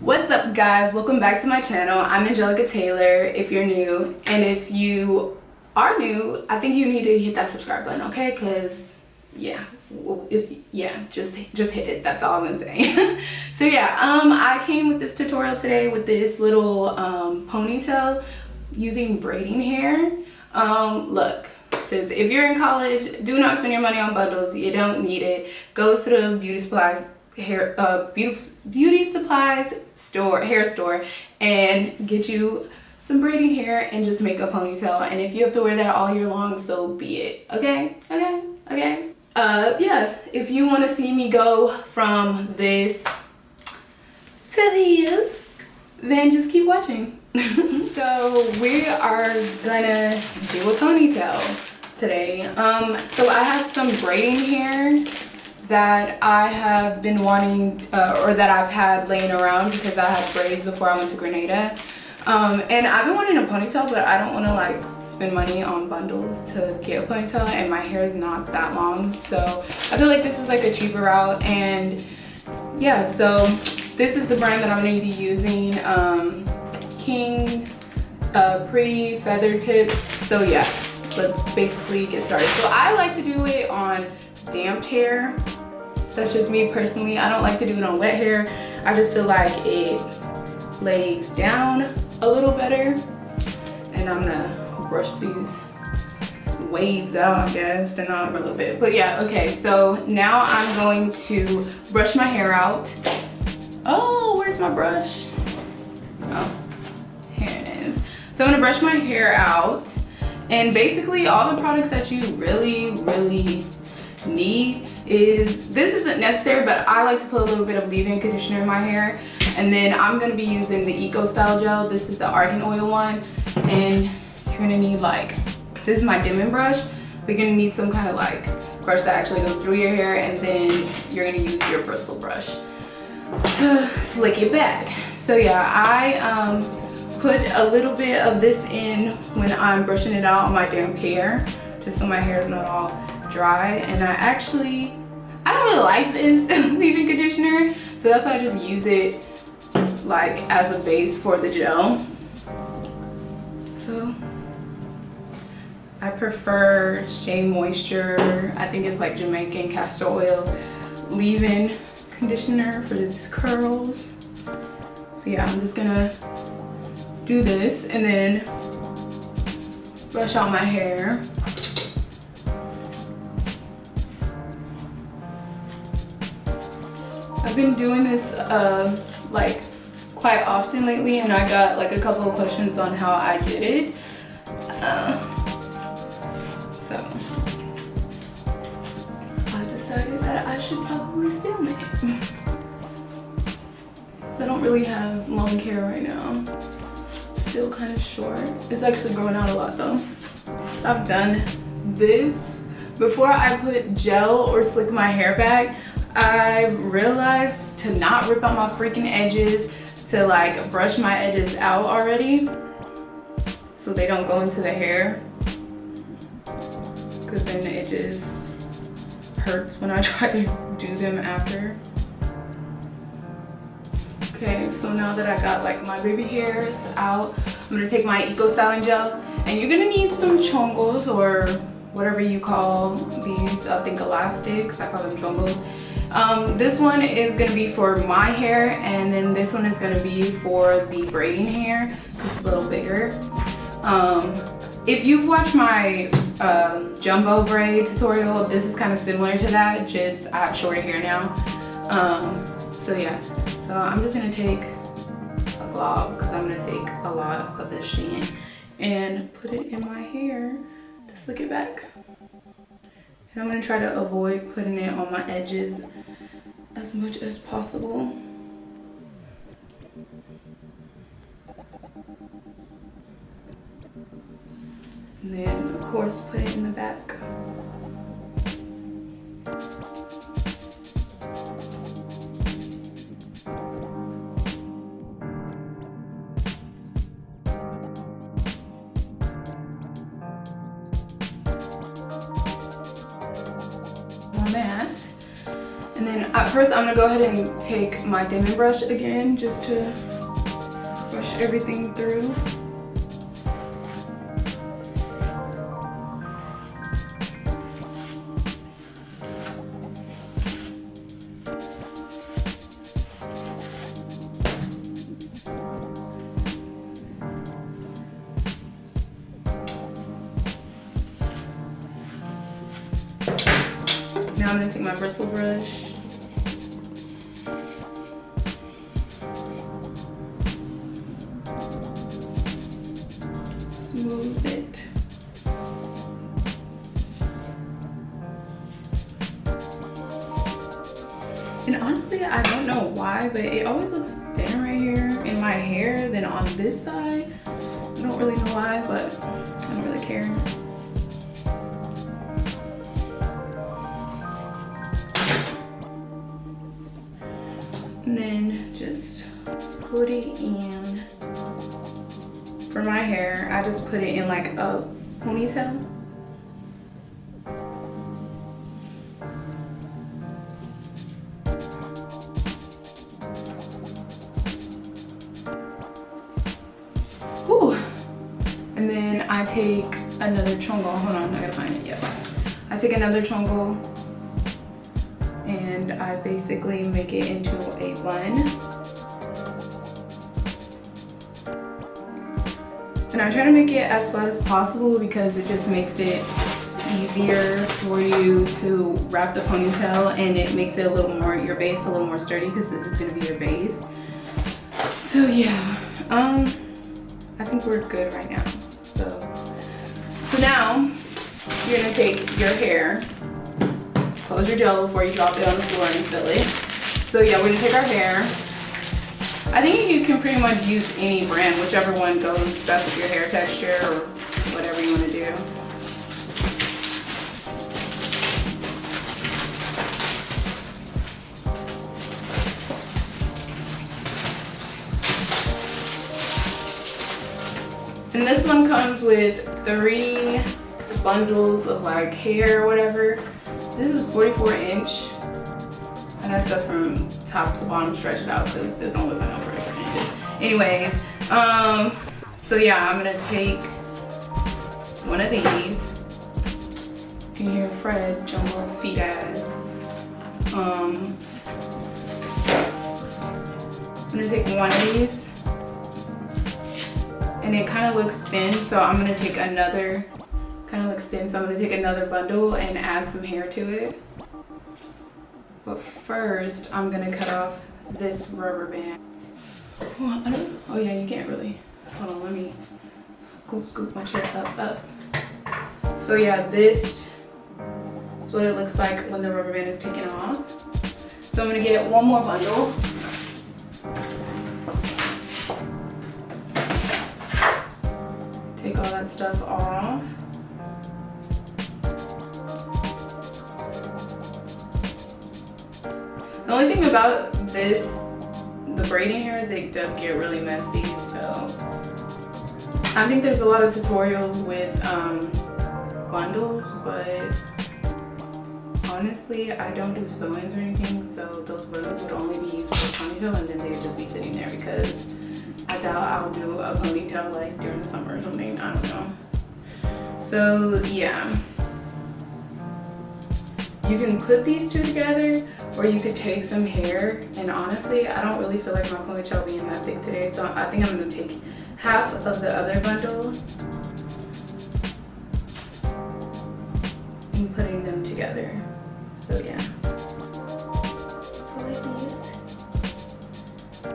What's up guys, welcome back to my channel. I'm Angelica Taylor if you're new, and if you are new, I think you need to hit that subscribe button, okay? Because just hit it. That's all I'm gonna say. So yeah, I came with this tutorial today with this little ponytail using braiding hair. Look, sis, if you're in college, do not spend your money on bundles. You don't need it. Go to the beauty supplies hair store and get you some braiding hair and just make a ponytail. And if you have to wear that all year long, so be it. Okay. Yeah, if you want to see me go from this to this, then just keep watching. So we are gonna do a ponytail today. So I have some braiding hair that I have been wanting, or that I've had laying around because I had braids before I went to Grenada. And I've been wanting a ponytail, but I don't want to like spend money on bundles to get a ponytail, and my hair is not that long, so I feel like this is like a cheaper route. And yeah, so this is the brand that I'm going to be using, King Pretty Feather Tips. So yeah, let's basically get started. So I like to do it on damped hair. That's just me personally. I don't like to do it on wet hair. I just feel like it lays down a little better. And I'm gonna brush these waves out, I guess. They're not a little bit, but yeah, okay. So now I'm going to brush my hair out. Oh, where's my brush? Oh, here it is. So I'm gonna brush my hair out, and basically all the products that you really need this isn't necessary, but I like to put a little bit of leave-in conditioner in my hair. And then I'm going to be using the Eco Style Gel. This is the argan oil one, and you're going to need like, this is my dimming brush. We're going to need some kind of like brush that actually goes through your hair, and then you're going to use your bristle brush to slick it back. So yeah, I put a little bit of this in when I'm brushing it out on my damp hair, just so my hair is not all dry. And I don't really like this leave-in conditioner, so that's why I just use it like as a base for the gel. So I prefer Shea Moisture. I think it's like Jamaican castor oil leave-in conditioner for these curls. So yeah, I'm just gonna do this and then brush out my hair. I've been doing this like quite often lately, and I got like a couple of questions on how I did it. So I decided that I should probably film it. So I don't really have long hair right now. Still kind of short. It's actually growing out a lot though. I've done this before I put gel or slick my hair back. I realized to not rip out my freaking edges, to like brush my edges out already so they don't go into the hair, because then it just hurts when I try to do them after. Okay, so now that I got like my baby hairs out, I'm gonna take my Eco Styling Gel, and you're gonna need some chongos, or whatever you call these. I think elastics, I call them chongos. This one is going to be for my hair, and then this one is going to be for the braiding hair. It's a little bigger. If you've watched my jumbo braid tutorial, this is kind of similar to that, just I have shorter hair now. So yeah, so I'm just going to take a glob, because I'm going to take a lot of this sheen and put it in my hair to slick it back. And I'm going to try to avoid putting it on my edges as much as possible. And then, of course, put it in the back. On that. And then at first I'm gonna go ahead and take my dimming brush again just to brush everything through. Now I'm gonna take my bristle brush. Smooth it. And honestly, I don't know why, but it always looks thinner right here in my hair than on this side. I don't really know why, but I don't really care. And then just put it in. For my hair, I just put it in like a ponytail. Whew. And then I take another chongo. Hold on, I gotta find it. Yep. I take another chongo and I basically make it into a bun. And I try to make it as flat as possible because it just makes it easier for you to wrap the ponytail, and it makes it a little more, your base a little more sturdy because this is gonna be your base. So yeah, I think we're good right now. So now you're gonna take your hair, close your gel before you drop it on the floor and spill it. So yeah, we're gonna take our hair. I think you can pretty much use any brand, whichever one goes best with your hair texture or whatever you want to do. And this one comes with 3 bundles of like hair or whatever. This is 44 inch. I got stuff from top to bottom, stretch it out because there's no limit on 44 inches. Anyways, so yeah, I'm gonna take one of these. You can hear Fred's jumbo feet ass. I'm gonna take one of these, and it kind of looks thin, so I'm gonna take another. Kind of looks thin, so I'm gonna take another bundle and add some hair to it. But first, I'm gonna cut off this rubber band. Oh yeah, you can't really. Hold on, let me scoop my chair up. So yeah, this is what it looks like when the rubber band is taken off. So I'm gonna get one more bundle. Take all that stuff off. The only thing about this, the braiding hair, is it does get really messy, so I think there's a lot of tutorials with bundles, but honestly, I don't do sew-ins or anything, so those bundles would only be used for a ponytail, and then they would just be sitting there because I doubt I'll do a ponytail like during the summer or something, I don't know. So yeah. You can put these two together, or you could take some hair, and honestly, I don't really feel like my ponytail being that thick today, so I think I'm gonna take half of the other bundle and putting them together. So yeah, so like this.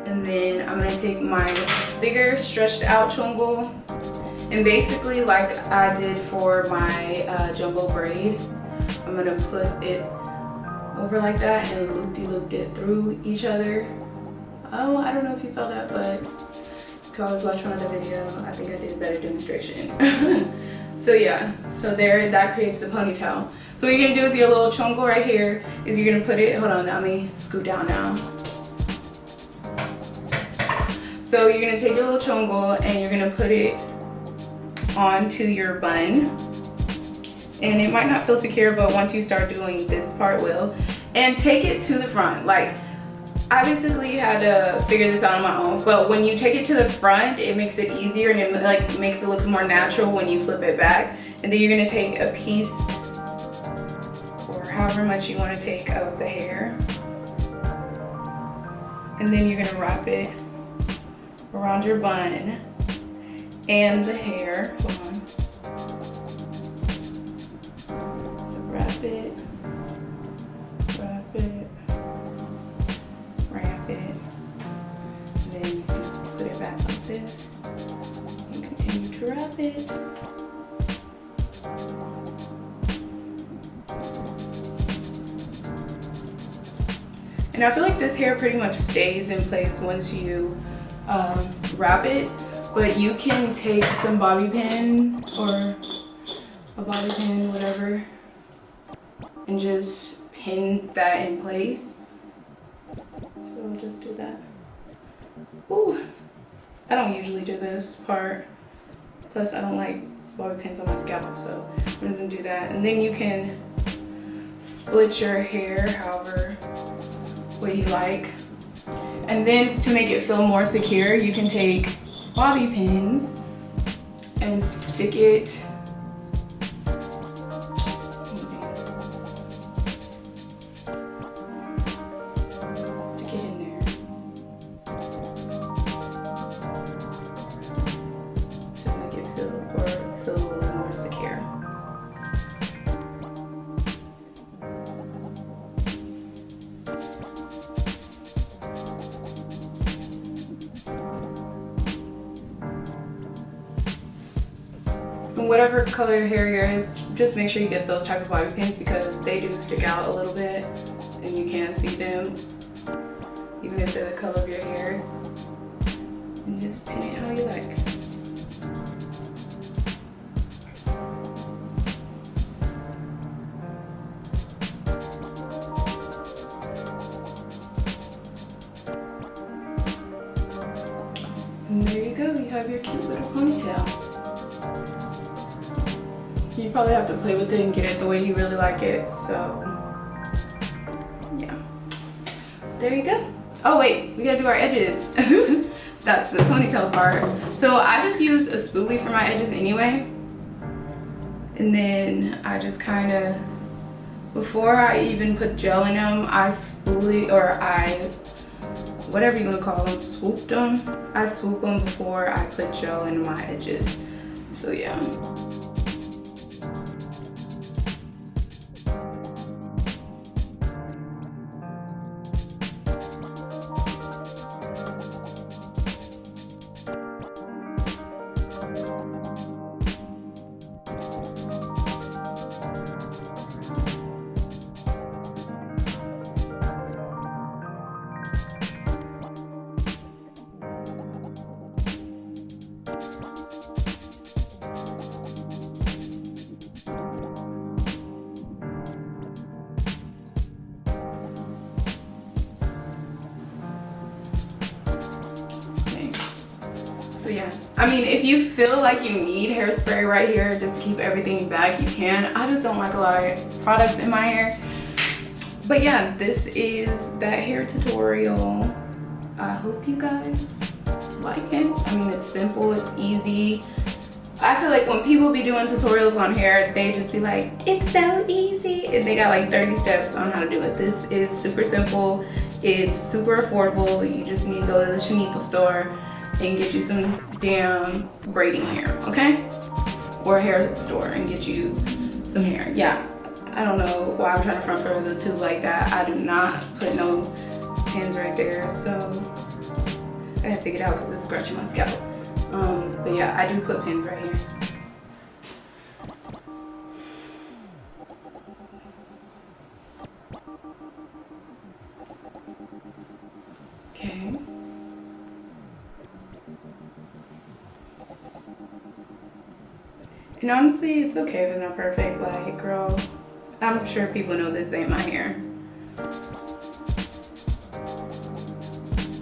And then I'm gonna take my bigger stretched out chongo, and basically like I did for my jumbo braid, I'm gonna put it over like that and loop-de-looped it through each other. Oh, I don't know if you saw that, but you can always watch my other video. I think I did a better demonstration. So yeah, so there, that creates the ponytail. So what you're gonna do with your little chongo right here is you're gonna put it, hold on, let me scoot down now. So you're gonna take your little chongo and you're gonna put it onto your bun. and it might not feel secure, but once you start doing this part will. And take it to the front. Like, I basically had to figure this out on my own, but when you take it to the front, it makes it easier, and it like makes it look more natural when you flip it back. And then you're gonna take a piece, or however much you want to take, of the hair, and then you're gonna wrap it around your bun and the hair. Hold on. So wrap it, wrap it, wrap it, and then you can put it back like this and continue to wrap it. And I feel like this hair pretty much stays in place once you wrap it, but you can take some bobby pin or a bobby pin, whatever, and just pin that in place. So we'll just do that. Ooh, I don't usually do this part. Plus I don't like bobby pins on my scalp, so I'm gonna do that. And then you can split your hair however way you like. And then to make it feel more secure, you can take bobby pins and stick it in there to make it feel a little more secure. Whatever color hair your is, just make sure you get those type of bobby pins because they do stick out a little bit and you can see them even if they're the color of your hair. And just pin it how you like. And there you go, you have your cute little ponytail. You probably have to play with it and get it the way you really like it, so yeah. There you go. Oh wait, we gotta do our edges. That's the ponytail part. So I just use a spoolie for my edges anyway. And then I just kind of, before I even put gel in them, I spoolie, or whatever you want to call them, swooped them. I swoop them before I put gel in my edges. So yeah. So yeah, I mean, if you feel like you need hairspray right here just to keep everything back, you can. I just don't like a lot of products in my hair. But yeah, this is that hair tutorial. I hope you guys like it. I mean, it's simple, it's easy. I feel like when people be doing tutorials on hair, they just be like, it's so easy. And they got like 30 steps on how to do it. This is super simple. It's super affordable. You just need to go to the Shanita store and get you some damn braiding hair, okay? Or a hair store and get you some hair. Yeah, I don't know why I'm trying to front for the tube like that. I do not put no pins right there, so I gotta take it out because it's scratching my scalp. But yeah, I do put pins right here. Okay. And honestly, it's okay if it's not perfect. Like, girl, I'm sure people know this ain't my hair.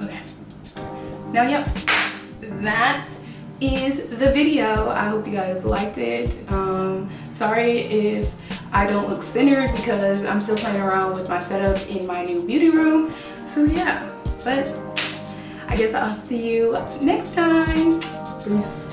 Okay. Now, yep, that is the video. I hope you guys liked it. Sorry if I don't look centered because I'm still playing around with my setup in my new beauty room. So yeah, but I guess I'll see you next time. Peace.